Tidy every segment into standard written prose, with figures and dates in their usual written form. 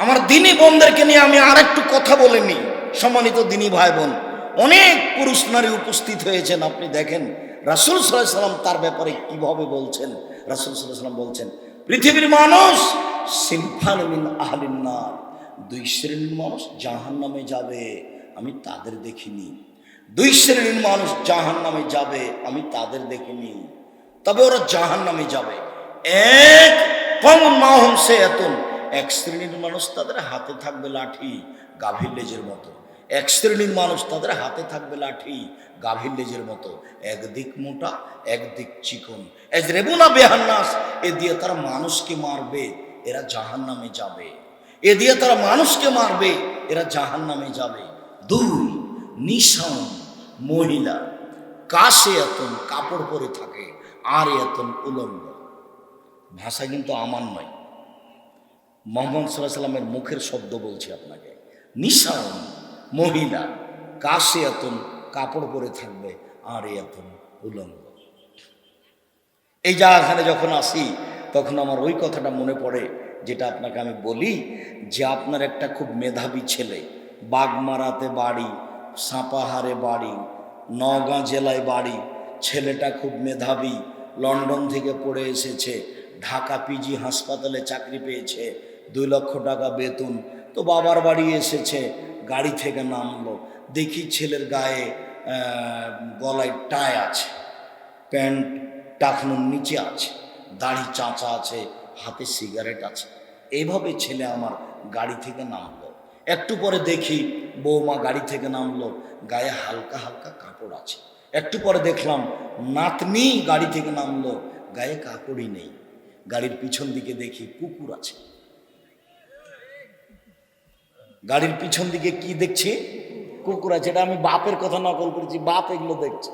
আমার দিনী বোনদেরকে নিয়ে আমি আর একটু কথা বলে নিই। সম্মানিত দিনী ভাই বোন, অনেক পুরুষ নারী উপস্থিত হয়েছেন। আপনি দেখেন রাসূল সাল্লাল্লাহু আলাইহি সাল্লাম তার ব্যাপারে কিভাবে বলছেন। রাসূল সাল্লাল্লাহু আলাইহি সাল্লাম বলছেন, পৃথিবীর মানুষ সিনফান মিন আহলিন নার, দুই শ্রেণীর মানুষ জাহান্নামে যাবে, আমি তাদের দেখিনি। দুই শ্রেণীর মানুষ জাহান্নামে যাবে, আমি তাদের দেখিনি। তবে ওরা জাহান্নামে যাবে। এক কমন মাহুম সে এতন, এক শ্রেণীর মানুষ তাদের হাতে থাকবে লাঠি গাভীর লেজের মতো। এক শ্রেণীর মানুষ তাদের হাতে থাকবে লাঠি গাভীর লেজের মতো, একদিক মোটা একদিক চিকন। এজরেবুনা বিহান্নাস, এ দিয়ে তারা মানুষকে মারবে, এরা জাহান্নামে যাবে। এ দিয়ে তারা মানুষকে মারবে, এরা জাহান্নামে যাবে। দুই নিশান, মহিলা কাশে এতন, কাপড় পরে থাকে, আর এতন উলঙ্গ। ভাষা কিন্তু আমার নয়, মুহাম্মদ সাল্লাল্লাহু আলাইহি সাল্লামের মুখের শব্দ বলছি আপনাকে। নিশান, মহিলা কাশে এতন, কাপড় পরে থাকবে, আর এতন উলঙ্গ। এই জায়গাখানে যখন আসি তখন আমার ওই কথাটা মনে পড়ে, যেটা আপনাকে আমি বলি, যে আপনার একটা খুব মেধাবী ছেলে, বাগমারাতে বাড়ি, সাপাহারে বাড়ি, নওগাঁ জেলায় বাড়ি, ছেলেটা খুব মেধাবী, লন্ডন থেকে পড়ে এসেছে, ঢাকা পিজি হাসপাতালে চাকরি পেয়েছে, 2 লক্ষ টাকা বেতন। তো বাবার বাড়ি এসেছে, গাড়ি থেকে নামলো, দেখি ছেলের গায়ে গলায় টাই আছে, প্যান্ট টাকনুর নিচে আছে, দাড়ি চাঁচা আছে, হাতে সিগারেট আছে। এইভাবে ছেলে আমার গাড়ি থেকে নামলো। একটু পরে দেখি বৌমা গাড়ি থেকে নামলো, গায়ে হালকা হালকা কাপড় আছে। একটু পরে দেখলাম নাতনি গাড়ি থেকে নামলো, গায়ে কাপড়ই নেই। গাড়ির পিছন দিকে দেখি কুকুর আছে। গাড়ির পিছন দিকে কি দেখছি? কুকুর আছে। এটা আমি বাপের কথা নকল করেছি, বাপ এগুলো দেখছে।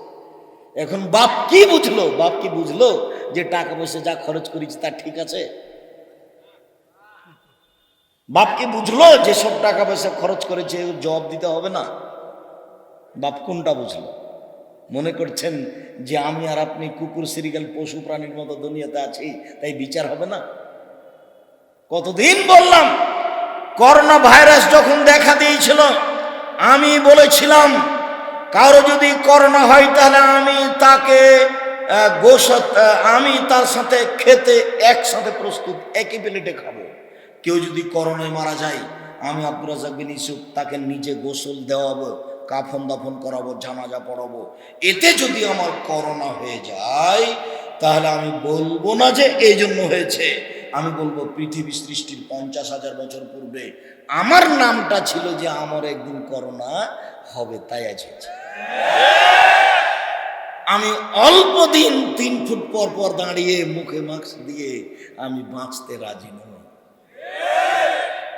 এখন বাপ কি বুঝলো? বাপ কি বুঝলো যে টাকা পয়সা যা খরচ করেছি তা ঠিক আছে? বাপ কি বুঝলো যে সব টাকা পয়সা খরচ করেছে জবাব দিতে হবে না? বাপ কোনটা বুঝলো? মনে করছেন যে আমি আর আপনি কুকুর সিরিগাল পশু প্রাণীর মতো দুনিয়াতে আছি, তাই বিচার হবে না? কতদিন বললাম, করোনা ভাইরাস যখন দেখা দিয়েছিল আমি বলেছিলাম কারো যদি করোনা হয় তাহলে আমি তাকে আমি তার সাথে খেতে একসাথে প্রস্তুত, একই প্লেটে খাবো। কেউ যদি করোনায় মারা যায়, আমি আব্দুর রাজ্জাক বিন ইউসুফ তাকে নিজে গোসল দেওয়াবো, কাফন দাফন করাবো, জানাজা পড়াবো। এতে যদি আমার করোনা হয়ে যায় তাহলে আমি বলবো না যে এই জন্য হয়েছে, আমি বলবো পৃথিবী সৃষ্টির 50,000 বছর পূর্বে আমার নামটা ছিল যে আমার একদিন করোনা হবে, তাই আছে। আমি অল্প দিন 3 ফুট পর পর দাঁড়িয়ে মুখে মাস্ক দিয়ে আমি বাঁচতে রাজি নই।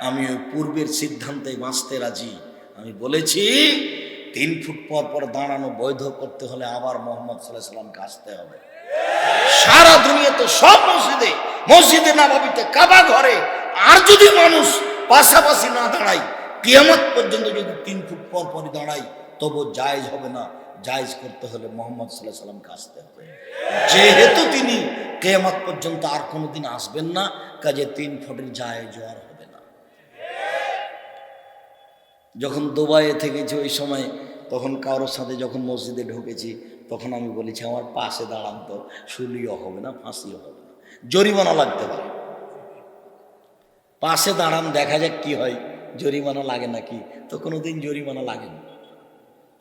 আমি ওই পূর্বের সিদ্ধান্তে বাঁচতে রাজি। আমি বলেছি 3 ফুট পর পর দাঁড়ানো বৈধ করতে হলে আবার মুহাম্মদ সাল্লাল্লাহু আলাইহি সাল্লামকে আসতে হবে। সারা দুনিয়াতে সব মসজিদে, মসজিদে নববীতে, কাবা ঘরে, আর যদি মানুষ পাশাপাশি না দাঁড়ায়, কিয়ামত পর্যন্ত যদি 3 ফুট পর পরই দাঁড়ায়, তবু জায়েজ হবে না। জায়েজ করতে হলে মুহাম্মদ সাল্লাল্লাহু আলাইহি সাল্লামকে আসতে হবে। যেহেতু তিনি কিয়ামত পর্যন্ত আর কোনোদিন আসবেন না, কাজে 3 ফুটের জায়েজ আর হবে না। যখন দুবাইয়ে থেকেছি ওই সময়, তখন কারোর সাথে যখন মসজিদে ঢুকেছি, তখন আমি বলেছি আমার পাশে দাঁড়ান তো, শুলিও হবে না, ফাঁসিও হবে না, জরিমানা লাগতে পারে। পাশে দাঁড়ান, দেখা যাক কি হয়, জরিমানা লাগে নাকি। তো কোনোদিন জরিমানা লাগেনি,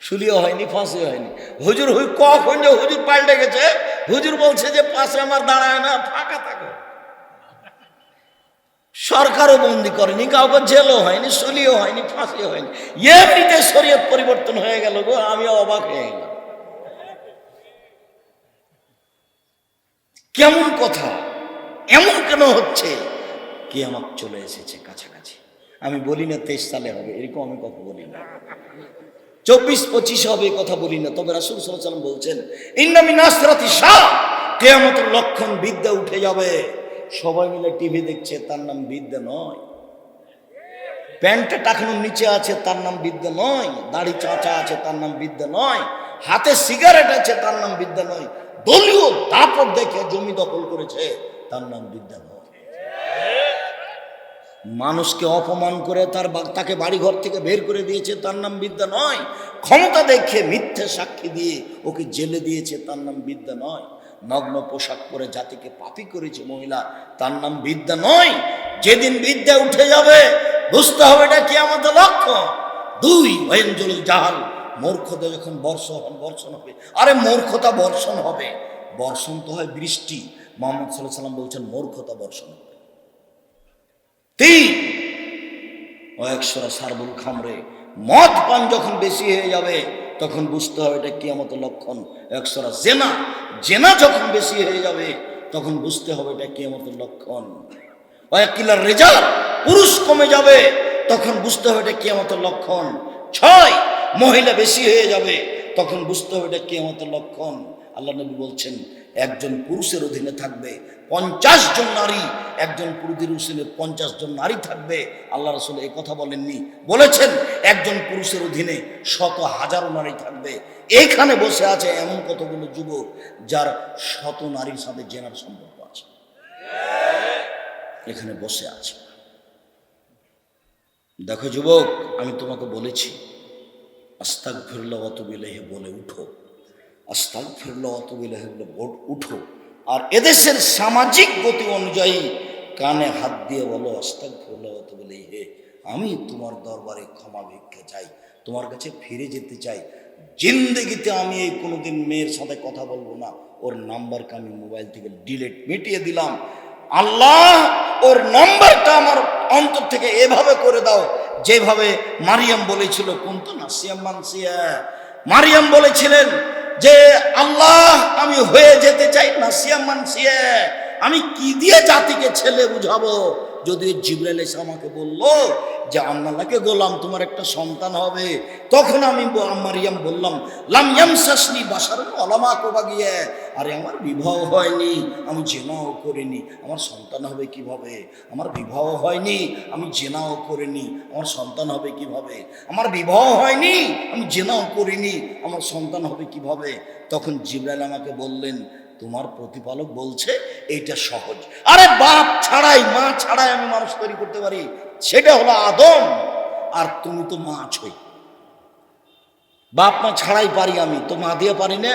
শুলিও হয়নি, ফাঁসিও হয়নি। হুজুর কখন যে হুজুর পাল্টে গেছে, হুজুর বলছে যে পাশে আমার দাঁড়ায় না, ফাঁকা থাকে। সরকারও বন্দি করেনি, কাউকে জেলও হয়নি, শুলিও হয়নি, ফাঁসিও হয়নি, এমনিতে শরীয়ত পরিবর্তন হয়ে গেল গো। আমি অবাক হয়ে গেলাম, কেমন কথা, এমন কেন হচ্ছে? কিয়ামত চলে এসেছে কাছাকাছি। আমি বলি না 23 সালে হবে, এরকম আমি কথা বলি না। 24-25 হবে কথা বলি না। তবে রাসূল সাল্লাল্লাহু আলাইহি ওয়াসাল্লাম বলছেন ইন্না মিন আসরাতি শাহ, কিয়ামতের লক্ষণ বিদ্যা উঠে যাবে। সবাই মিলে টিভি দেখছে, তার নাম বিদ্যা নয়। প্যান্টে টাকনুর নিচে আছে, তার নাম বিদ্যা নয়। দাড়ি চাঁচা আছে, তার নাম বিদ্যা নয়। হাতে সিগারেট আছে, তার নাম বিদ্যা নয়। দলীয় দাপট দেখে জমি দখল করেছে, তার নাম বিদ্যা নয়। মানুষকে অপমান করে তাকে বাড়িঘর থেকে বের করে দিয়েছে, তার নাম বিদ্যা নয়। ক্ষমতা দেখে মিথ্যে সাক্ষী দিয়ে ওকে জেলে দিয়েছে, তার নাম বিদ্যা নয়। নগ্ন পোশাক পরে জাতিকে পাপী করেছে মহিলা, তার নাম বিদ্যা নয়। যেদিন বিদ্যা উঠে যাবে বুঝতে হবে এটা কিয়ামতের লক্ষ্য। দুই, ভয়ঞ্জল জাহাল, মূর্খতা যখন বর্ষণ হবে। আরে মূর্খতা বর্ষণ হবে, বর্ষণ তো হয় বৃষ্টি। মুহাম্মদ সাল্লাল্লাহু আলাইহি ওয়াসাল্লাম বলছেন মূর্খতা বর্ষণ হবে। তিন, ওয়াকসরা সারবুল খামরে, মদ পান যখন বেশি হয়ে যাবে তখন বুঝতে হবে এটা কিয়ামতের লক্ষণ। একসরা জেনা, জেনা যখন বেশি হয়ে যাবে তখন বুঝতে হবে এটা কিয়ামতের লক্ষণ। ওয়াকিলার রেজাল, পুরুষ কমে যাবে তখন বুঝতে হবে এটা কিয়ামতের লক্ষণ। ছয়, মহিলা বেশি হয়ে যাবে তখন বুঝতে হবে এটা কিয়ামতের লক্ষণ। আল্লাহ নবী বলছেন একজন পুরুষের অধীনে থাকবে 50 জন নারী, একজন পুরুষের অধীনে 50 জন নারী থাকবে। আল্লাহ রাসূল এই কথা বলেননি, বলেছেন একজন পুরুষের অধীনে শত হাজারো নারী থাকবে। এখানে বসে আছে এমন কতগুলো যুবক যার শত নারীর সাথে জেনার সম্পর্ক আছে, এখানে বসে আছে। দেখো যুবক, আমি তোমাকে বলেছি আস্তাগফিরুল্লাহ ওয়া আতুবু ইলাইহি বলে উঠো, আস্তাগফিরুল্লাহ ওয়া আতুবু ইলাইহি বলে উঠো। আর এদেশের সামাজিক গতি অনুযায়ী কানে হাত দিয়ে বলো আস্তাগফিরুল্লাহ ওয়া আতুবু ইলাইহি, আমি তোমার দরবারে ক্ষমা ভিক্ষা চাই, তোমার কাছে ফিরে যেতে চাই। জিন্দেগিতে আমি এই কোনোদিন মেয়ের সাথে কথা বলবো না, ওর নাম্বারকে আমি মোবাইল থেকে ডিলিট মিটিয়ে দিলাম। আল্লাহ ওর নাম্বারটা আমার অন্তর থেকে এভাবে করে দাও যেভাবে মারিয়াম বলেছিল, কুনতু নাসিয়াম মানসিয়া। মারিয়াম বলেছিলেন যে আল্লাহ আমি হয়ে যেতে চাই নাসিয়াম মানসিয়া, আমি কি দিয়ে জাতিকে ছেলে বুঝাবো? যদি জিবরাইল এসে আমাকে বললো যে আল্লাহকে গোলাম তোমার একটা সন্তান হবে, তখন আমি মারিয়াম বললাম লাম ইয়ামসাসনি বাশারুন ওয়ালা মা কুবাগিয়া, আরে আমার বিবাহ হয়নি, আমি জেনাও করিনি, আমার সন্তান হবে কিভাবে? আমার বিবাহ হয়নি, আমি জেনাও করিনি, আমার সন্তান হবে কিভাবে? আমার বিবাহ হয়নি, আমি জেনাও করিনি, আমার সন্তান হবে কিভাবে? তখন জিবরাইল আমাকে বললেন তোমার প্রতিপালক বলছে এইটা সহজ। আরে বাপ ছাড়াই মা ছাড়াই আমি মানুষ তৈরি করতে পারি, সেটা হলো আদম। আর তুমি তো মা আছোই, বাপ মা ছাড়াই পারি, আমি তো মা দিয়ে পারি না,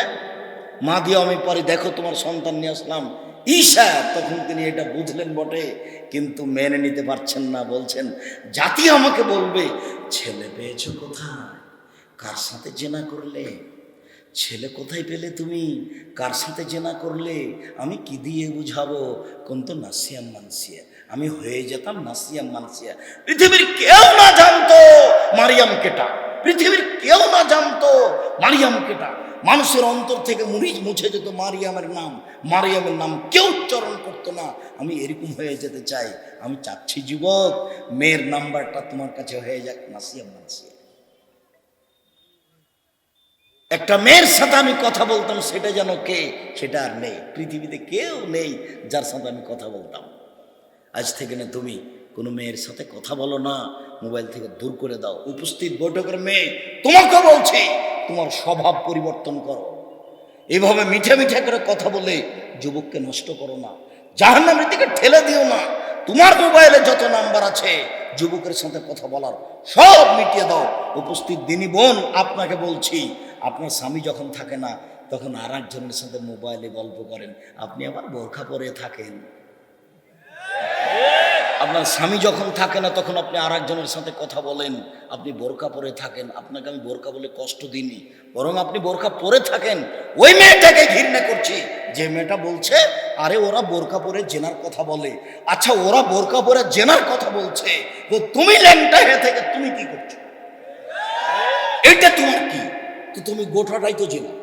মা দিয়ে আমি পারি। দেখো তোমার সন্তান নিয়ে আসলাম ঈশা। তখন তিনি এটা বুঝলেন বটে, কিন্তু মেনে নিতে পারছেন না। বলছেন জাতি আমাকে বলবে ছেলে পেয়েছো কোথায়, কার সাথে জেনা করলে? ছেলে কোথায় পেলে তুমি, কার সাথে জেনা করলে? আমি কি দিয়ে বুঝাবো? কুনতু নাসিয়াম মানসিয়া, আমি হয়ে যেতাম নাসিয়াম মানসিয়া। পৃথিবীর কেউ না জানতো মারিয়াম কেটা, পৃথিবীর কেউ না জানতো মারিয়াম কেটা। মানুষের অন্তর থেকে মুছে যেত মারিয়ামের নাম, মারিয়ামের নাম কেউ উচ্চারণ করতো না। আমি এরকম হয়ে যেতে চাই। আমি চাচ্ছি যুবক মেয়ের নাম্বারটা তোমার কাছে হয়ে যাক নাসিয়াম মানসিয়া। একটা মেয়ের সাথে আমি কথা বলতাম, সেটা যেন কে, সেটা আর নেই। পৃথিবীতে কেউ নেই যার সাথে আমি কথা বলতাম। আজ থেকে না তুমি কোনো মেয়ের সাথে কথা বলো না, মোবাইল থেকে দূর করে দাও। উপস্থিত বৈঠকের মেয়ে তোমাকে বলছি তোমার স্বভাব পরিবর্তন করো। এভাবে মিঠে মিঠে করে কথা বলে যুবককে নষ্ট করো না, জাহান্নামের দিকে ঠেলে দিও না। তোমার মোবাইলে যত নাম্বার আছে যুবকের সাথে কথা বলার সব মিটিয়ে দাও। উপস্থিত দিনী বোন আপনাকে বলছি, আপনার স্বামী যখন থাকে না তখন আর একজনের সাথে মোবাইলে গল্প করেন, আপনি আবার বোরখা পরে থাকেন। আপনার স্বামী যখন থাকে না তখন আপনি আর একজনের সাথে কথা বলেন, আপনি বোরখা পরে থাকেন। আপনাকে আমি বোরখা বলে কষ্ট দিইনি, বরং আপনি বোরখা পরে থাকেন। ওই মেয়েটাকে ঘৃণা করছি যে মেয়েটা বলছে আরে ওরা বোরখা পরে জেনার কথা বলে। আচ্ছা ওরা বোরখা পরে জেনার কথা বলছে, তো তুমি ল্যাংটা হয়ে থেকে তুমি কি করছো? এটা তোমার কি? তো তুমি গোটাটাই তো জেনা।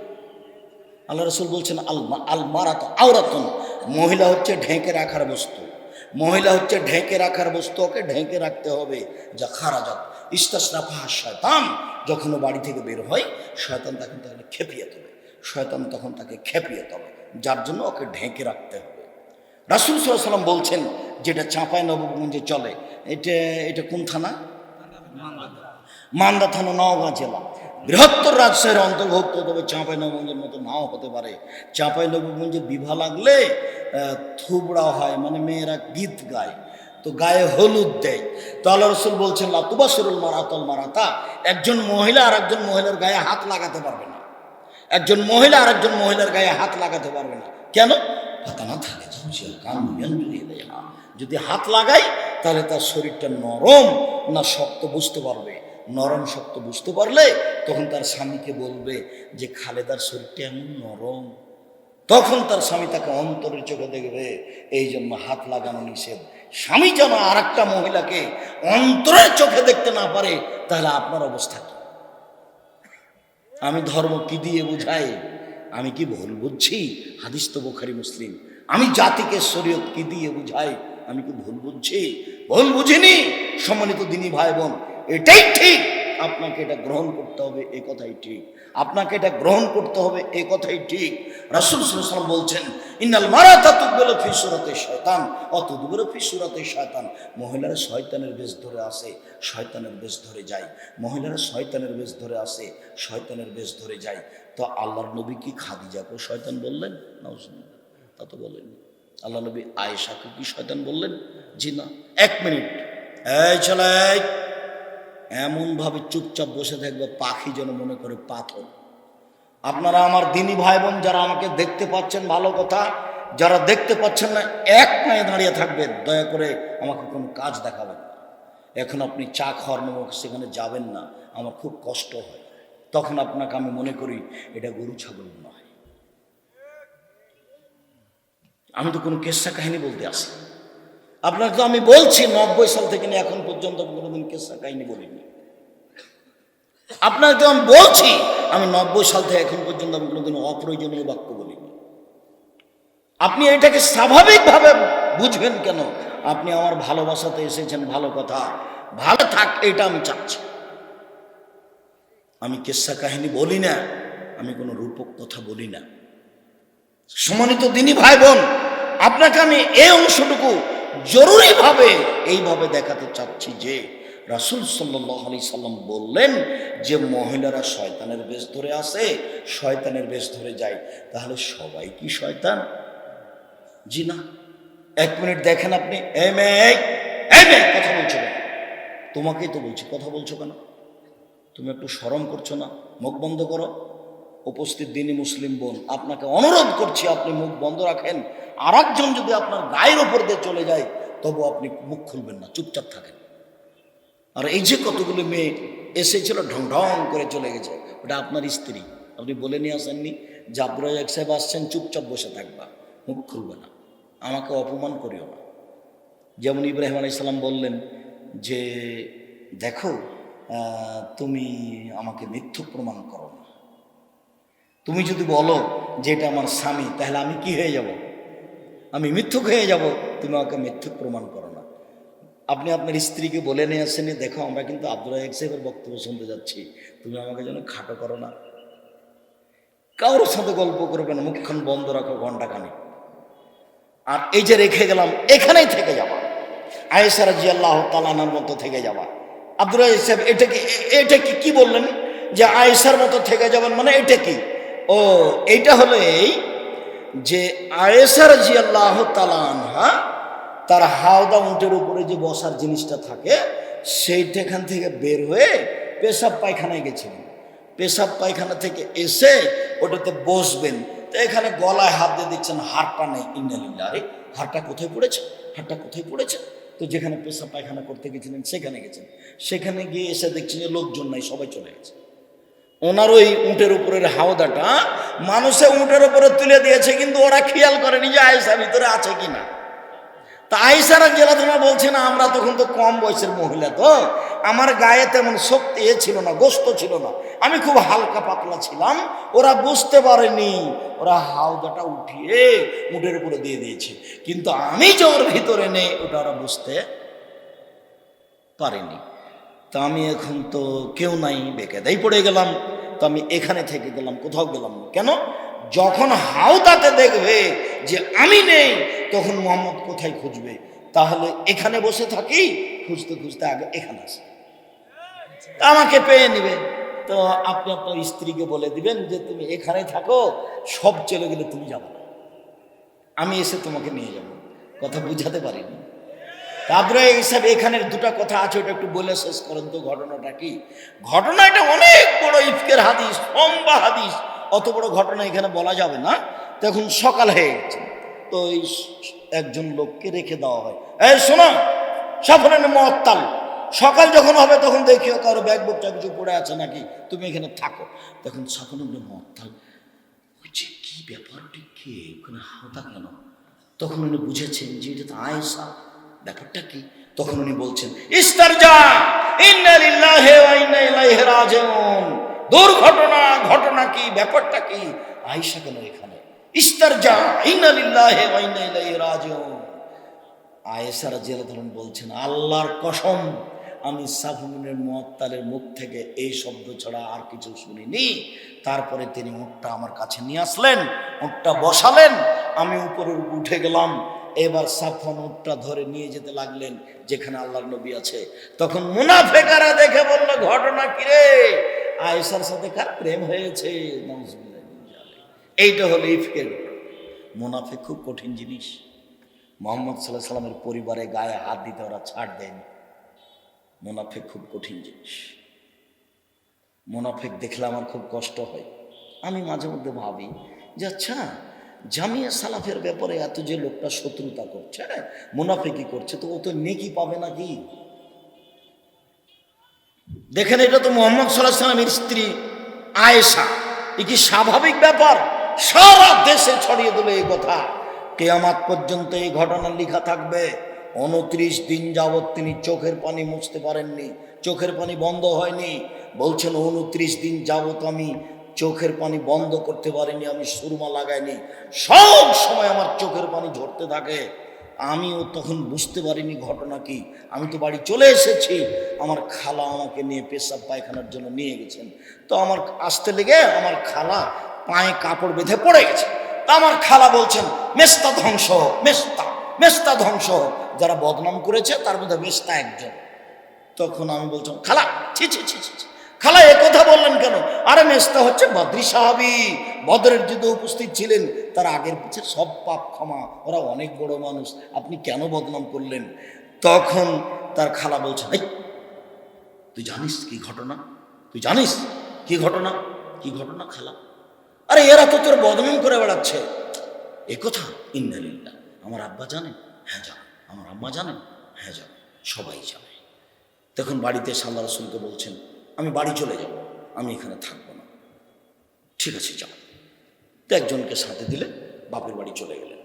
আল্লাহ রাসূল বলছেন আল মারাত আওরাতুন, মহিলা হচ্ছে ঢেকে রাখার বস্তু, মহিলা হচ্ছে ঢেকে রাখার বস্তু, ওকে ঢেকে রাখতে হবে। যা খারাজাত ইস্তাসরাফাহা শয়তান, যখন ও বাড়ি থেকে বের হয় শয়তান তখন তাকে খেপিয়ে তোলে, শয়তান তখন তাকে খেপিয়ে তোলে, যার জন্য ওকে ঢেকে রাখতে হবে। রাসূল সাল্লাল্লাহু আলাইহি ওয়াসাল্লাম বলছেন যেটা চাঁপাইনবাবগঞ্জে চলে, এটা কোন থানা? মান্দা থানা, নওগাঁ জেলা, বৃহত্তর রাজশাহীর অন্তর্ভুক্ত। তবে চাঁপাইনবাবগঞ্জের মতো নাও হতে পারে। চাঁপাইনবাবগঞ্জে বিবাহ লাগলে থুবড়া হয়, মানে মেয়েরা গীত গায়। তো গায়ে হলুদ দেয়। তো আল্লাহ রসুল বলছেন লা তুবাশিরুল মারাতাল মারাতা, একজন মহিলা আর একজন মহিলার গায়ে হাত লাগাতে পারবে না। একজন মহিলা আর একজন মহিলার গায়ে হাত লাগাতে পারবে না। কেন? ফাতানা থাকে যদি হাত লাগাই তাহলে তার শরীরটা নরম না শক্ত বুঝতে পারবে। নরম শক্ত বুঝতে পারলে তখন তার স্বামীকে বলবে যে খালেদার শরীরটা এমন নরম, তখন তার স্বামী তাকে অন্তরের চোখে দেখবে। এই জন্য হাত লাগানো নিষেধ। স্বামী যেন আর একটা মহিলাকে অন্তরের চোখে দেখতে না পারে, তাহলে আপনার অবস্থা কি? আমি ধর্ম কি দিয়ে বুঝাই? আমি কি ভুল বুঝছি? হাদিস তো বুখারী মুসলিম। আমি জাতিকে শরীয়ত কি দিয়ে বুঝাই? আমি কি ভুল বুঝছি? ভুল বুঝিনি। সম্মানিত দিনী ভাই বোন, এটাই ঠিক। আপনাকে এটা গ্রহণ করতে হবে, এই কথাই ঠিক। আপনাকে এটা গ্রহণ করতে হবে, এই কথাই ঠিক। রাসূল সাল্লাল্লাহু আলাইহি ওয়াসাল্লাম বলছেন ইন্নাল মারাতা তুকবিলু ফি সূরাতি শায়তান ওয়া তুদবিরু ফি সূরাতি শায়তান। মহিলারা শয়তানের বেশ ধরে আসে, শয়তানের বেশ ধরে যায়। মহিলারা শয়তানের বেশ ধরে আসে, শয়তানের বেশ ধরে যায়। তো আল্লাহর নবী কি খাদিজাকে শয়তান বললেন? নাউজুবিল্লাহ, তা তো বলেননি। আল্লাহ নবী আয়েশাকে কি শয়তান বললেন? জি না। এক মিনিট, এই চলে এমনভাবে চুপচাপ বসে থাকবে পাখি যেন মনে করে পাথর। আপনারা আমার দিনী ভাই বোন যারা আমাকে দেখতে পাচ্ছেন ভালো কথা, যারা দেখতে পাচ্ছেন না এক পায়ে দাঁড়িয়ে থাকবেন। দয়া করে আমাকে কোনো কাজ দেখাবেন না। এখন আপনি চা খাওয়ার নামক সেখানে যাবেন না, আমার খুব কষ্ট হয়। তখন আপনাকে আমি মনে করি এটা গরু ছাগল নয়। আমি তো কোনো কেসা কাহিনী বলতে আসি। আপনাকে তো আমি বলছি 90 সাল থেকে নিয়ে এখন পর্যন্ত কোনোদিন কেসা কাহিনী বলিনি। আপনাকে তো আমি বলছি আমি 90 সাল থেকে এখন পর্যন্ত আমি কোনোদিন অপ্রয়োজনীয় বাক্য বলিনি। আপনি এটাকে স্বাভাবিকভাবে বুঝবেন কেন? আপনি আমার ভালোবাসাতে এসেছেন, ভালো কথা, ভালো থাক এটা আমি চাচ্ছি। আমি কেসা কাহিনী বলি না, আমি কোনো রূপক কথা বলি না। সম্মানিত দিনী ভাই বোন, আপনাকে আমি এই অংশটুকু জরুরিভাবে এইভাবে দেখাতে চাচ্ছি যে রাসূল সাল্লাল্লাহু আলাইহি সাল্লাম বললেন যে মহিলারা শয়তানের বেশ ধরে আসে, শয়তানের বেশ ধরে যায়। তাহলে সবাই কি শয়তান? জি না। এক মিনিট দেখেন আপনি। এই মেয়ে কথা বলছো কেন? তোমাকেই তো বলছি, কথা বলছো কেন? তুমি একটু শরম করছো না? মুখ বন্ধ করো। উপস্থিত দিনী মুসলিম বোন, আপনাকে অনুরোধ করছি আপনি মুখ বন্ধ রাখেন। আর একজন যদি আপনার গায়ের ওপর দিয়ে চলে যায় তবু আপনি মুখ খুলবেন না, চুপচাপ থাকেন। আর এই যে কতগুলো মেয়ে এসেছিল ঢং ঢং করে চলে গেছে, ওটা আপনার স্ত্রী। আপনি বলে নিয়ে আসেননি যে আব্দুর রাজ্জাক সাহেব আসছেন, চুপচাপ বসে থাকবা, মুখ খুলবে না, আমাকে অপমান করিও না। যেমন ইব্রাহিম আলাইহিস সালাম বললেন যে দেখো তুমি আমাকে মিথ্যুক প্রমাণ করো না। তুমি যদি বলো যে এটা আমার স্বামী, তাহলে আমি কি হয়ে যাব? আমি মিথ্যুক হয়ে যাব। তুমি আমাকে মিথ্যুক প্রমাণ করো না। আপনি আপনার স্ত্রীকে বলে নিয়ে আসেনি, দেখো আমরা কিন্তু আব্দুর রাজ্জাক সাহেবের বক্তব্য শুনতে যাচ্ছি, তুমি আমাকে যেন খাটো করো না। কারোর সাথে গল্প করবে না, মুখখান বন্ধ রাখো ঘন্টাখানেক। আর এই যে রেখে গেলাম, এখানেই থেকে যাবা। আয়েশা রাদিয়াল্লাহু তাআলা আনহার মতো থেকে যাবা। আব্দুর রাজ্জাক সাহেব এটা কি বললেন যে আয়েশার মতো থেকে যাবেন, মানে এটা কি? ও এইটা হলো এই যে আয়েশা রাদিয়াল্লাহু তাআলা আনহা তার হাওদা উটের উপরে যে বসার জিনিসটা থাকে সেইটাখান থেকে বের হয়ে পেশাব পায়খানায় গেছিলেন। পেশাব পায়খানা থেকে এসে ওটাতে বসবেন, তো এখানে গলায় হাত দিয়ে দিচ্ছেন, হাড়টা নেই। ইন্নালিল্লাহ, আরে হাড়টা কোথায় পড়েছে, হাড়টা কোথায় পড়েছে? তো যেখানে পেশাব পায়খানা করতে গেছিলেন সেখানে গেছেন। সেখানে গিয়ে এসে দেখছেন যে লোকজন নাই, সবাই চলে গেছে। ওনার ওই উটের উপরের হাওদাটা মানুষে উটের উপরে তুলে দিয়েছে, কিন্তু ওরা খেয়াল করেনি যে আয়েশা ভিতরে আছে কিনা। তা আয়েশা রাদিয়াল্লাহু আনহা বলছেন আমরা তখন তো কম বয়সের মহিলা, তো আমার গায়ে তেমন শক্তি ছিল না, গোস্ত ছিল না, আমি খুব হালকা পাতলা ছিলাম। ওরা বুঝতে পারেনি, ওরা হাওদাটা উঠিয়ে উটের উপরে দিয়ে দিয়েছে, কিন্তু আমি যে ওর ভিতরে নেই ওটা ওরা বুঝতে পারেনি। তা আমি এখন তো কেউ নাই, বেকায়দায় পড়ে গেলাম। তো আমি এখানে থেকে গেলাম, কোথাও গেলাম না। কেন? যখন হাওদাতে দেখবে যে আমি নেই, তখন মোহাম্মদ কোথায় খুঁজবে? তাহলে এখানে বসে থাকি, খুঁজতে খুঁজতে আগে এখানে আসে, আমাকে পেয়ে নিবে। তো আপনি আপনার স্ত্রীকে বলে দিবেন যে তুমি এখানে থাকো, সব চলে গেলে তুমি যাবো না, আমি এসে তোমাকে নিয়ে যাব। কথা বুঝাতে পারিনি? তারপরে হিসাবে এখানের দুটা কথা আছে, ওটা একটু বলে শেষ করেন তো। ঘটনাটা কি? ঘটনা এটা অনেক বড় ইফকের হাদিস, লম্বা হাদিস, অত বড় ঘটনা এখানে বলা যাবে না। তখন সকাল হয়ে গেছে, তো একজন লোককে রেখে দেওয়া হয়, এই শোনো সাফরের মুআত্তাল, সকাল যখন হবে তখন দেখিও কারো ব্যাগ বুকটা কিছু পড়ে আছে নাকি, তুমি এখানে থাকো। তখন সাফরের মুআত্তাল বলছে, কি ব্যাপার, ঠিক কে ওখানে হাওতা কেন? তখন উনি বুঝেছেন যে এটা তো আয়েশা, ব্যাপারটা কি? তখন উনি বলছেন, ইস্তারজা ইন্না লিল্লাহি ওয়া ইন্না ইলাইহি রাজিউন, দুর্ঘটনা, ঘটনা কি, ব্যাপারটা কি? আয়েশা কেন এখানে? ইস্তারজা ইন্না লিল্লাহি ওয়া ইন্না ইলাইহি রাজিউন। আয়েশা রাদিয়াল্লাহু আনহা বলছেন, আল্লাহর কসম, আমি সাফওয়ানের মুআত্তালের মুখ থেকে এই শব্দ ছাড়া আর কিছু শুনিনি। তারপরে তিনি উটটা আমার কাছে নিয়ে আসলেন, উটটা বসালেন, আমি উপরে উঠে গেলাম। এবার সাফওয়ান উটটা ধরে নিয়ে যেতে লাগলেন যেখানে আল্লাহর নবী আছে। তখন মুনাফিকরা দেখে বলল, ঘটনা কি রে? আয়েশার সাথে কার প্রেম হয়েছে? নাউজুবিল্লাহ। এইটা হলো ইফকের ঘটনা। মুনাফিক খুব কঠিন জিনিস। মুহাম্মদ সাল্লাল্লাহু আলাইহি ওয়াসাল্লামের পরিবারে গায়ে হাত দিতে ওরা ছাড় দেয়নি। মুনাফিক খুব কঠিন জিনিস। মুনাফিক দেখলে আমার খুব কষ্ট হয়। আমি মাঝে মধ্যে ভাবি যে আচ্ছা, জামিয়া সালাফের ব্যাপারে এত যে লোকটা শত্রুতা করছে, মুনাফিকি করছে, তো ও তো নেকি পাবে নাকি? দেখেন, এটা তো মুহাম্মদ সাল্লাল্লাহু আলাইহি ওয়াসাল্লামের স্ত্রী আয়েশা। এ কি স্বাভাবিক ব্যাপার? সারা দেশে ছড়িয়ে দিল এই কথা, কিয়ামত পর্যন্ত এই ঘটনা লেখা থাকবে। 29 দিন যাবৎ তিনি চোখের পানি মুছতে পারেননি, চোখের পানি বন্ধ হয়নি। বলছেন, 29 দিন যাবৎ আমি চোখের পানি বন্ধ করতে পারিনি, আমি সুরমা লাগাইনি, সব সময় আমার চোখের পানি ঝরতে থাকে। আমিও তখন বুঝতে পারিনি ঘটনা কি। আমি তো বাড়ি চলে এসেছি, আমার খালা আমাকে নিয়ে পেশাব পায়খানার জন্য নিয়ে গেছেন। তো আমার আসতে লেগে আমার খালা পায়ে কাপড় বেঁধে পড়ে গেছে। তা আমার খালা বলছেন, মেস্তা ধ্বংস হোক, মেস্তা, মেস্তা ধ্বংস হোক। যারা বদনাম করেছে তার মধ্যে মেস্তা একজন। তখন আমি বলছিলাম, খালা ছি ছি ছি ছি, খালা এ কথা বললেন কেন? আরে মেস্তা হচ্ছে বদরি সাহাবী, বদরের যুদ্ধে উপস্থিত ছিলেন, তার আগের পিছের সব পাপ ক্ষমা, ওরা অনেক বড় মানুষ, আপনি কেন বদনাম করলেন? তখন তার খালা বলছেন, এই তুই জানিস কি ঘটনা? তুই জানিস কি ঘটনা? কি ঘটনা খালা? আরে এরা তো তোর বদনাম করে বেড়াচ্ছে। এ কথা? ইন্না লিল্লাহ। আমার আব্বা জানেন? হ্যাঁ জানেন। আমার আম্মা জানেন? হ্যাঁ জানেন, সবাই জানে। তখন বাড়িতে আল্লাহ রাসূলকে বলছেন, আমি বাড়ি চলে যাব, আমি এখানে থাকবো না। ঠিক আছে যাও। তো একজনকে সাথে দিলে বাপের বাড়ি চলে গেলেন।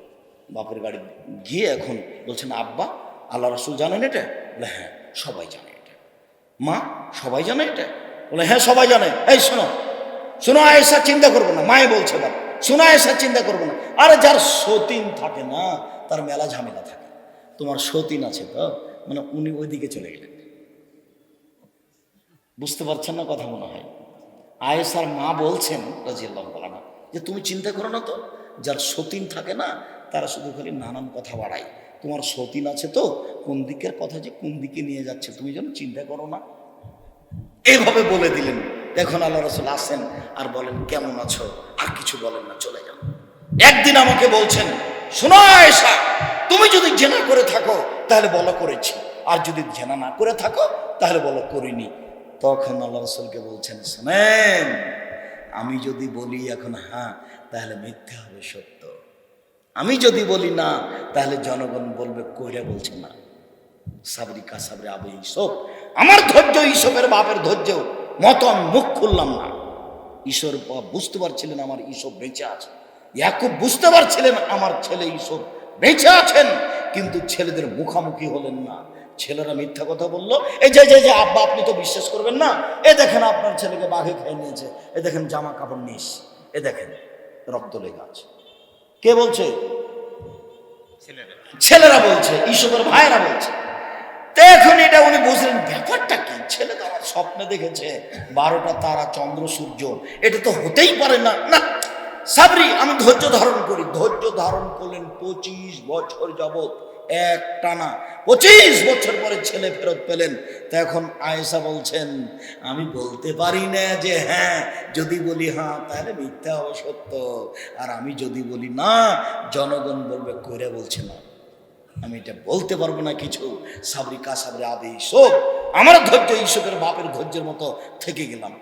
বাপের বাড়ি গিয়ে এখন বলছেন, আব্বা আল্লাহ রাসূল জানেন এটা? বলে হ্যাঁ, সবাই জানে এটা। মা সবাই জানে এটা? বলে হ্যাঁ, সবাই জানে। এই শোনো, শোনো আয়েশা, চিন্তা করবো না। মায়ে বলছে, বাপ শোনো আয়েশা, চিন্তা করবো না। আরে যার সতীন থাকে না, তার মেলা ঝামেলা থাকে। তোমার সতীন আছে তো, মানে উনি ওইদিকে চলে গেলেন। বুঝতে পারছেন না কথা? মনে হয় আয়েশার মা বলছেন রাদিয়াল্লাহু তাআলা যে তুমি চিন্তা করো না তো, যার সতীন থাকে না তারা শুধু খালি নানান কথা বাড়ায়। তোমার সতীন আছে তো, কোন দিকের কথা যে কোন দিকে নিয়ে যাচ্ছে তুমি যেন চিন্তা করো না, এইভাবে বলে দিলেন। এখন আল্লাহ রাসূল আসেন আর বলেন, কেমন আছো? আর কিছু বলেন না, চলে যান। একদিন আমাকে বলছেন, শোনো আয়েশা, তুমি যদি জেনা করে থাকো তাহলে বলো করেছি, আর যদি জেনা না করে থাকো তাহলে বলো করিনি। তখন আল্লাহ রাসূলকে বলছেন, শোনেন, আমি যদি বলি এখন হ্যাঁ, তাহলে মিথ্যা হবে সত্য। আমি যদি বলি না, তাহলে জনগণ বলবে কইরা বলছে না। সাবরি কা সাবরে আবু ইউসুফ, আমার ধৈর্য ইউসুফের বাপের ধৈর্য মতো আমি মুখ খুললাম না। ঈশ্বর বুঝতে পারছিলেন আমার ইউসুফ বেঁচে আছে, ইয়াকুব বুঝতে পারছিলেন আমার ছেলে ইউসুফ বেঁচে আছেন, কিন্তু ছেলেদের মুখামুখি হলেন না। ছেলেরা মিথ্যা কথা বললো, এই যে যে আব্বা আপনি তো বিশ্বাস করবেন না, এ দেখেন আপনার ছেলেকে বাঘে খেয়ে নিয়েছে, এ দেখেন জামা কাপড় নিস, এ দেখেন রক্ত লেগে আছে। কে বলছে? ছেলেরা বলছে, ইউসুফের ভাইয়েরা বলছে। এখন এটা উনি বুঝলেন ব্যাপারটা কি। ছেলে তো আমার স্বপ্নে দেখেছে 12টা তারা, চন্দ্র, সূর্য, এটা তো হতেই পারে না। না সাবরি, আমি ধৈর্য ধারণ করি। ধৈর্য ধারণ করলেন 25 বছর যাবৎ এক টানা। 25 বছর পরে ছেলে ফেরত পেলেন। তো এখন আয়েশা বলছেন, আমি বলতে পারি না যে হ্যাঁ, যদি বলি হ্যাঁ তাহলে মিথ্যা হবে সত্য, আর আমি যদি বলি না জনগণ বলবে কইরা বলছে না। আমি এটা বলতে পারবো না কিছু। সাবরি কা সাবরি আবে ইসব, আমার ধৈর্য ইসবের বাপের ধৈর্যের মতো থেকে গেলাম।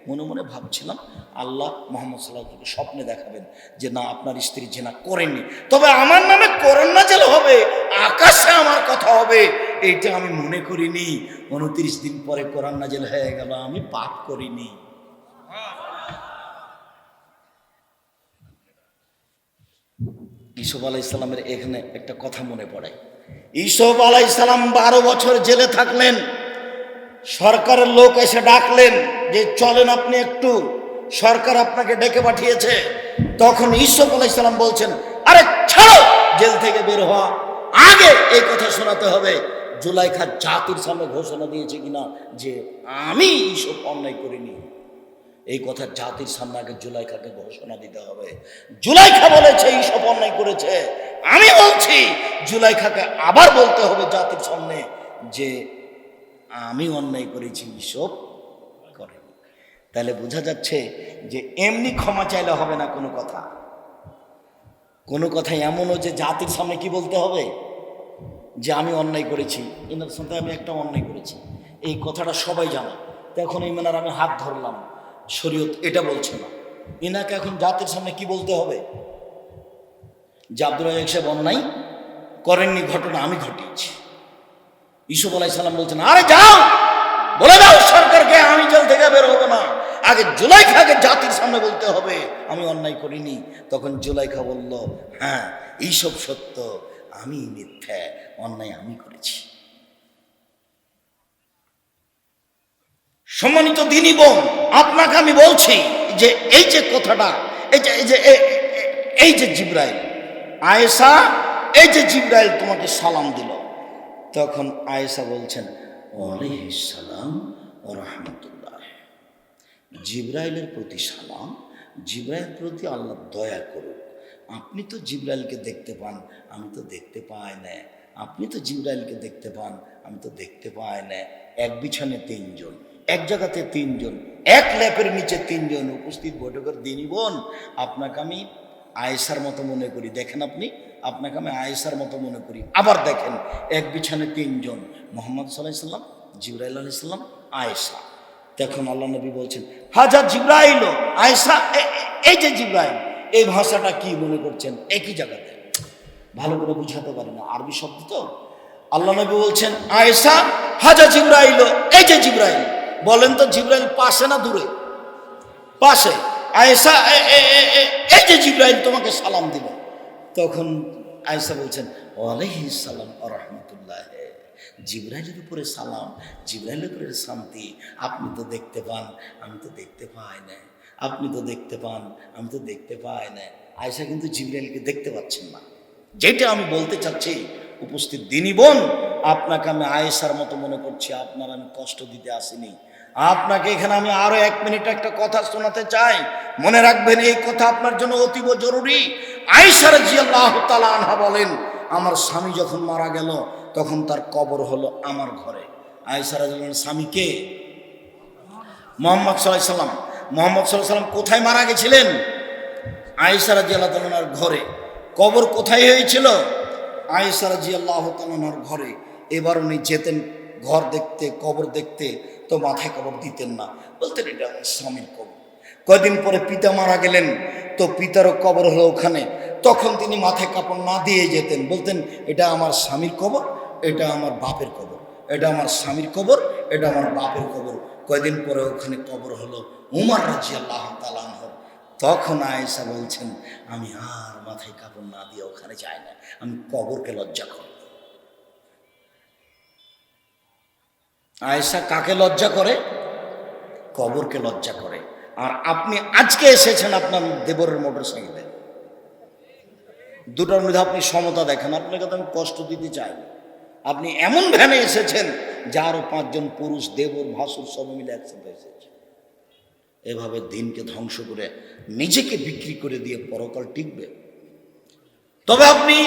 মনে মনে ভাবছিলাম আল্লাহ মোহাম্মদ সাল্লাল্লাহু স্বপ্নে দেখাবেন যে না, আপনার স্ত্রী জেনা করেননি, তবে আমার নামে কোরআন নাযিল হবে, আকাশে আমার কথা হবে, এইটা আমি মনে করিনি। 29 দিন পরে কোরআন নাযিল হয়ে গেল, আমি পাপ করিনি। ইসুফ আলাইহিস সালামের এখানে একটা কথা মনে পড়ে। ইসুফ আলাইহিস সালাম 12 বছর জেলে থাকলেন। সরকারের লোক এসে ডাকলেন যে চলেন আপনি একটু, সরকার আপনাকে ডেকে পাঠিয়েছে। তখন ইসুফ আলাইহিস সালাম বলছেন, আরে ছাড়ো, জেল থেকে বের হওয়া আগে এই কথা শোনাতে হবে জুলাইখা জাতির সামনে ঘোষণা দিয়েছে কিনা যে আমি ইসুফ অন্যায় করিনি। এই কথা জাতির সামনে আগে জুলাইখাকে ঘোষণা দিতে হবে। জুলাইখা বলেছে ইসব অন্যায় করেছে, আমি বলছি জুলাইখাকে আবার বলতে হবে জাতির সামনে যে আমি অন্যায় করেছি, ইসব করেনি। তাহলে বোঝা যাচ্ছে যে এমনি ক্ষমা চাইলে হবে না, কোনো কথা এমনও যে জাতির সামনে কি বলতে হবে যে আমি অন্যায় করেছি, এনার সাথে আমি একটা অন্যায় করেছি, এই কথাটা সবাই জানে। তো এখন এই মেনার আমি হাত ধরলাম, শরীয়ত এটা বলছে না। ইনাকে এখন জাতির সামনে কি বলতে হবে যে আব্দুর রাজ্জাক সাহেব অন্যায় করেননি, ঘটনা আমি ঘটিয়েছি। ইসুফ আলাইহিস সালাম বলছেন, আরে যাও বলে দাও সরকারকে আমি জেল থেকে বের হবো না, আগে জুলাইখাকে জাতির সামনে বলতে হবে আমি অন্যায় করিনি। তখন জুলাইখা বলল, হ্যাঁ এইসব সত্য, আমি মিথ্যা, অন্যায় আমি করেছি। সম্মানিত দিনী বোন, আপনাকে আমি বলছি যে এই যে কথাটা, এই যে জিবরাইল, আয়েশা, এই যে জিবরাইল তোমাকে সালাম দিল, তখন আয়েশা বলছেন ওয়ালাইহিস সালাম ওয়া রাহমাতুল্লাহ, জিবরাইলের প্রতি সালাম, জিবরাইলের প্রতি আল্লাহ দয়া করুক। আপনি তো জিবরাইলকে দেখতে পান, আমি তো দেখতে পাই না। আপনি তো জিবরাইলকে দেখতে পান, আমি তো দেখতে পাই না। এক বিছানে 3 জন, এক জায়গাতে 3 জন, এক ল্যাপের নিচে 3 জন উপস্থিত বৈঠকের দিনী বোন, আপনাকে আমি আয়েশার মতো মনে করি। দেখেন আপনাকে আমি আয়েশার মতো মনে করি। আবার দেখেন এক বিছানে 3 জন, মুহাম্মদ সাল্লাল্লাহু আলাইহি সাল্লাম, জিবরাইল আলাইহিস সালাম, আয়েশা। তখন আল্লাহ নবী বলছেন, হাজা জিবরাইল, আয়েশা এই যে জিবরাইল, এই ভাষাটা কি মনে করছেন একই জায়গাতে? ভালো করে বুঝাতে পারি না, আরবি শব্দ তো। আল্লাহ নবী বলছেন, আয়েশা হাজা জিবরাইল, এই যে জিবরাইল। বলেন তো জিবরাইল পাশে না দূরে? পাশে। আয়েশা এই যে জিবরাইল তোমাকে সালাম দিল। তখন আয়েশা বলছেন ওয়ালাইহিস সালাম ওয়া রাহমাতুল্লাহ, জিবরাইলের উপরে সালাম, জিবরাইলের উপরে শান্তি। আপনি তো দেখতে পান, আমি তো দেখতে পাই না। আপনি তো দেখতে পান, আমি তো দেখতে পাই না। আয়েশা কিন্তু জিবরাইলকে দেখতে পাচ্ছেন না। যেটা আমি বলতে চাচ্ছি উপস্থিত দিনী বোন, আপনাকে আমি আয়েশার মতো মনে করছি, আপনার আমি কষ্ট দিতে আসিনি। আপনাকে এখানে আমি আরো 1 মিনিট একটা কথা শোনাতে চাই, মনে রাখবেন এই কথা আপনার জন্য অতীব জরুরি। আয়েশা রাদিয়াল্লাহু তাআলা আনহা বলেন, আমার স্বামী যখন মারা গেল তখন তার কবর হলো আমার ঘরে। আয়েশা রাদিয়াল্লাহু আনহার স্বামী কে? মুহাম্মদ সাল্লাল্লাহু আলাইহি সাল্লাম। মুহাম্মদ সাল্লাল্লাহু আলাইহি সাল্লাম কোথায় মারা গেছিলেন? আয়েশা রাদিয়াল্লাহু তাআলার ঘরে। কবর কোথায় হয়েছিল? আয়েশা রাদিয়াল্লাহু তাআলার ঘরে। এবার উনি যেতেন ঘর দেখতে, কবর দেখতে, তো মাথায় কবর দিতেন না, বলতেন এটা আমার স্বামীর কবর। কয়দিন পরে পিতা মারা গেলেন, তো পিতারও কবর হলো ওখানে, তখন তিনি মাথায় কাপড় না দিয়ে যেতেন, বলতেন এটা আমার স্বামীর কবর, এটা আমার বাপের কবর, এটা আমার স্বামীর কবর, এটা আমার বাপের কবর। কয়দিন পরে ওখানে কবর হলো উমর রাদিয়াল্লাহু তাআলা আনহু। তখন আয়েশা বলছেন, আমি আর মাথায় কাপড় না দিয়ে ওখানে যাই না, আমি কবরকে লজ্জা করি। আয়েশা কাকে লজ্জা করে? কবরকে লজ্জা করে। আর আপনি আজকে এসেছেন আপনার দেবরের মোটর সাইকেলে, দুটোর মধ্যে আপনি সমতা দেখেন। আপনাকে তো আমি কষ্ট দিতে চাই না, আপনি এমন ভ্যানে এসেছেন যে আরো 5 জন পুরুষ দেবর ভাসুর সব মিলে একসাথে এসেছে। এভাবে দিনকে ধ্বংস করে নিজেকে বিক্রি করে দিয়ে পরকাল টিকবে? তবে আপনি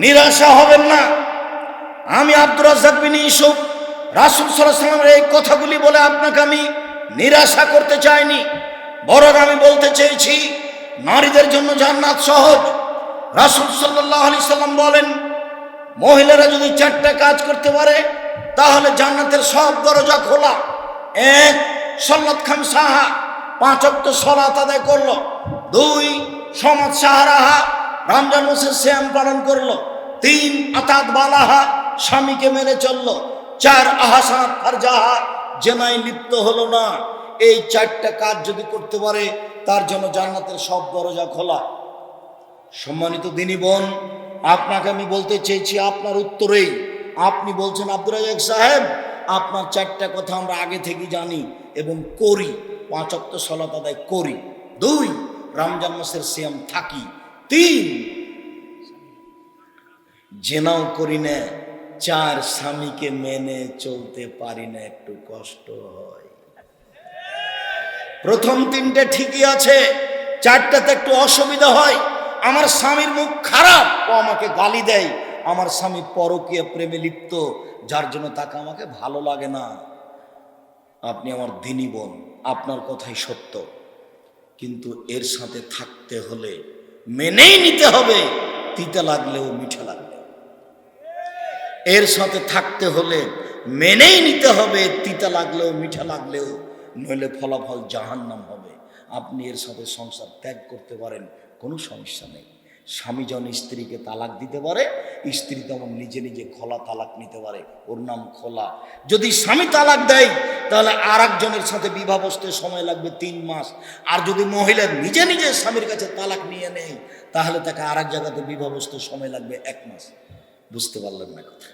নিরাশা হবেন না। আমি আব্দুর রাজ্জাক বিন ইউসুফ রাসূল সাল্লাল্লাহু আলাইহি ওয়াসাল্লামের এই কথাগুলি বলে আপনাকে আমি নিরাশা করতে চাইনি, বরং আমি বলতে চেয়েছি নারীদের জন্য জান্নাত সহজ। রাসূল সাল্লাল্লাহু আলাইহি সাল্লাম বলেন, মহিলারা যদি 4টা কাজ করতে পারে তাহলে জান্নাতের সব দরজা খোলা। এক, সল্লাত খামসাহা, 5 ওয়াক্ত সালাত আদায় করলো। 2, সমাজ সাহারাহা, রমজান মাসের সিয়াম পালন করলো। 3, আতাত বালাহা, স্বামীকে মেনে চললো। 4, আহসানাত ফারজাহা, জেনায় লিপ্ত হলো না। এই 4টা কাজ যদি করতে পারে তার জন্য জান্নাতের সব দরজা খোলা। সম্মানিত দিনী বোন, আপনাকে আমি বলতে চেয়েছি আপনার উত্তরেই। আপনি বলছেন আব্দুর রাজ্জাক সাহেব আপনার 4টা কথা আমরা আগে থেকে জানি এবং করি। 5 ওয়াক্ত সালাত আদায় করি। 2, রমজান মাসের সিয়াম থাকি। 3, জেনাও করি না। 4, স্বামীকে মেনে চলতে পারি না, একটু কষ্ট হয়। প্রথম 3টে ঠিকই আছে, 4টাতে একটু অসুবিধা হয়। আমার স্বামীর মুখ খারাপ, ও আমাকে গালি দেয়। আমার স্বামী পরকীয়া প্রেমে লিপ্ত, যার জন্য তাকে আমাকে ভালো লাগে না। আপনি আমার দিনী বোন, আপনার কথাই সত্য, কিন্তু এর সাথে থাকতে হলে মেনেই নিতে হবে, তিতা লাগলেও মিঠা লাগবে। এর সাথে থাকতে হলে মেনেই নিতে হবে, তিতা লাগলেও মিঠা লাগলেও, নইলে ফলাফল জাহান্নাম হবে। আপনি এর সাথে সংসার ত্যাগ করতে পারেন, কোনো সমস্যা নেই। স্বামী যখন স্ত্রীকে তালাক দিতে পারে, স্ত্রী তেমন নিজে নিজে খোলা তালাক নিতে পারে, ওর নাম খোলা। যদি স্বামী তালাক দেয় তাহলে আর একজনের সাথে বিবাহ বসতে সময় লাগবে 3 মাস। আর যদি মহিলা নিজে নিজে স্বামীর কাছে তালাক নিয়ে নেয় তাহলে তাকে আর এক জায়গাতে বিবাহ বসতে সময় লাগবে 1 মাস। বুঝতে পারলেন না কথা?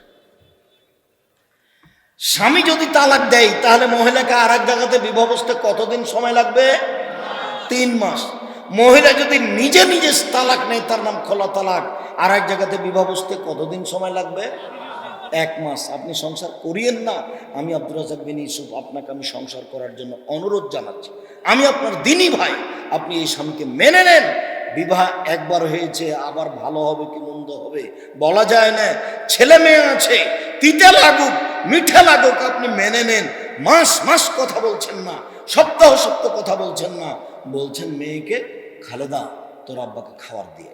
স্বামী যদি তালাক দেয় তাহলে মহিলাকে আর এক জায়গাতে বিবাহ বসতে কতদিন সময় লাগবে? 3 মাস। মহিলা যদি নিজে নিজে তালাক নেয়, তার নাম খোলা তালাক, আর এক জায়গাতে বিবাহ বসতে কতদিন সময় লাগবে? 1 মাস। আপনি সংসার করিয়েন না। আমি আব্দুর রাজ্জাক বিন ইউসুফ আপনাকে আমি সংসার করার জন্য অনুরোধ জানাচ্ছি। আমি আপনার দিনী ভাই, আপনি এই স্বামীকে মেনে নেন। বিবাহ একবার হয়েছে, আবার ভালো হবে কি মন্দ হবে বলা যায় না। ছেলে মেয়ে আছে, তিতা লাগুক মিঠা লাগুক, আপনি মেনে নেন। মাস মাস কথা বলছেন না, সপ্তাহ সপ্তাহ কথা বলছেন না। বলছেন মেয়েকে, খালেদা তোর আব্বাকে খাবার দিয়ে,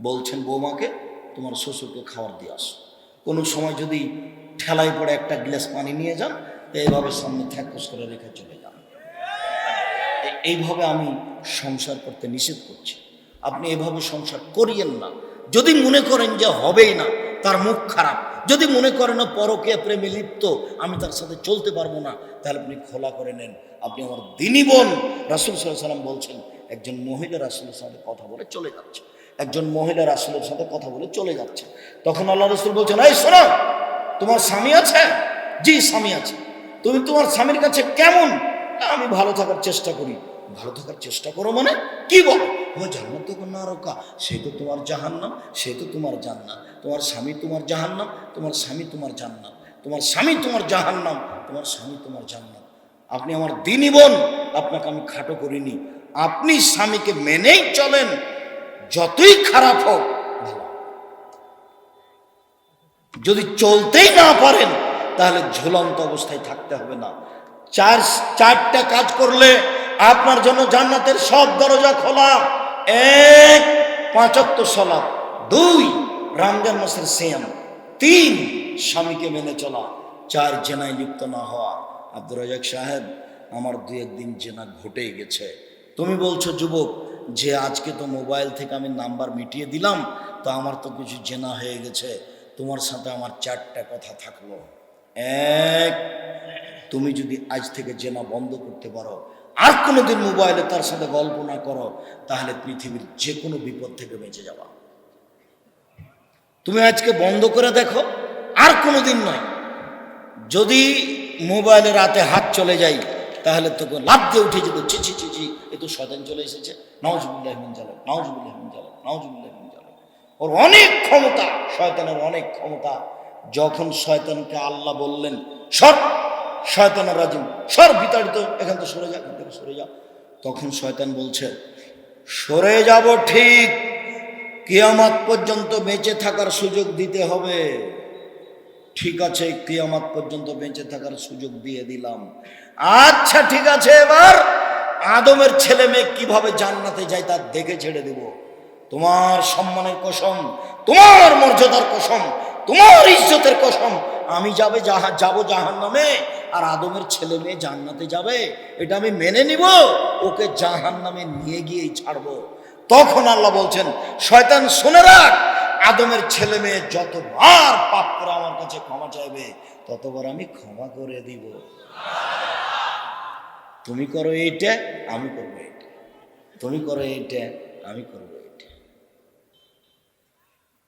বলছেন বৌমাকে তোমার শ্বশুরকে খাবার দিয়ে আসো। কোনো সময় যদি ঠেলায় পড়ে একটা গ্লাস পানি নিয়ে যান, এইভাবে সামনে থ্যাকস করে রেখে চলে যান। এইভাবে আমি সংসার করতে নিষেধ করছি। আপনি এভাবে সংসার করিয়েন না। যদি মনে করেন যে হবেই না, তার মুখ খারাপ, যদি মনে করেন পরকীয়া প্রেমে লিপ্ত, আমি তার সাথে চলতে পারবো না, তাহলে আপনি খোলা করে নেন। আপনি আমার দিনী বোন। রাসূল সাল্লাল্লাহু আলাইহি ওয়াসাল্লাম বলছেন, একজন মহিলা রাসূলের সাথে কথা বলে চলে যাচ্ছে, একজন মহিলা রাসূলের সাথে কথা বলে চলে যাচ্ছে। তখন আল্লাহ রাসূল বলছেন, এই শোনো, তোমার স্বামী আছে? জি স্বামী আছে। তুমি তোমার স্বামীর কাছে কেমন? আমি ভালো থাকার চেষ্টা করি। ভালো থাকার চেষ্টা করো মানে কি বলো? ও জান্নাত তো না রোকা, সে তো তোমার জাহান্নাম, সে তো তোমার জান্নাত। তোমার স্বামী তোমার জাহান্নাম, তোমার স্বামী তোমার জান্নাত, তোমার স্বামী তোমার জাহান্নাম, তোমার স্বামী তোমার জান্নাত। আপনি আমার দিনী বোন, আপনাকে আমি খাটো করিনি। আপনি স্বামীকে মেনেই চলেন, যতই খারাপ হোক ভালো। যদি চলতেই না পারেন তাহলে ঝুলন্ত অবস্থায় থাকতে হবে না। 4টা কাজ করলে আপনার জন্য জান্নাতের সব দরজা খোলা। 1, 5 ওয়াক্ত সালাত। 2, রমজান মাসের সিয়াম। 3, স্বামীকে মেনে চলা। 4, জেনায় লিপ্ত না হওয়া। আব্দুর রাজ্জাক সাহেব, আমার 2-1 দিন জেনা ঘটেই গেছে। তুমি বলছো যুবক যে আজকে তো মোবাইল থেকে আমি নাম্বার মিটিয়ে দিলাম, তো আমার তো কিছু জেনা হয়ে গেছে। তোমার সাথে আমার 4টা কথা থাকলো। 1, তুমি যদি আজ থেকে জেনা বন্ধ করতে পারো, আর কোনোদিন মোবাইলে তার সাথে গল্প না করো, তাহলে পৃথিবীর যে কোনো বিপদ থেকে বেঁচে যাবা। তুমি আজকে বন্ধ করে দেখো, আর কোনোদিন নয়। যদি মোবাইলে রাতে হাত চলে যায় তাহলে তোকে লাফ দিয়ে উঠে যেত, ছি ছি ছি ছি, এ তো শয়তান চলে এসেছে, নাউজুবিল্লাহি মিন যালিক, নাউজুবিল্লাহি মিন যালিক, নাউজুবিল্লাহি মিন যালিক। ওর অনেক ক্ষমতা, শয়তানের অনেক ক্ষমতা। যখন শয়তানকে আল্লাহ বললেন সর, শয়তানের রাজিম সর, বিতাড়িত, এখান থেকে সরে যা, এখান থেকে সরে যা, তখন শয়তান বলছে সরে যাব ঠিক, কিয়ামত পর্যন্ত বেঁচে থাকার সুযোগ দিতে হবে। ঠিক আছে, কিয়ামত পর্যন্ত বেঁচে থাকার সুযোগ দিয়ে দিলাম। আচ্ছা ঠিক আছে, এবার আদমের ছেলে মেয়ে কিভাবে জান্নাতে যায় তা দেখে ছেড়ে দেব। তোমার সম্মানের কসম, তোমার মর্যাদার কসম, তোমার ইজ্জতের কসম, আমি যাব জাহান্নামে, আর আদমের ছেলে মেয়ে জান্নাতে যাবে, এটা আমি মেনে নিব? ওকে জাহান্নামে নিয়ে গিয়েই ছাড়বো। তখন আল্লাহ বলছেন, শয়তান শুনে রাখ, আদমের ছেলে মেয়ে যতবার পাপ করে আমার কাছে ক্ষমা চাইবে, ততবার আমি ক্ষমা করে দিব। তুমি করো এইটা, আমি করবো এইটা, তুমি করো এইটা, আমি করবো।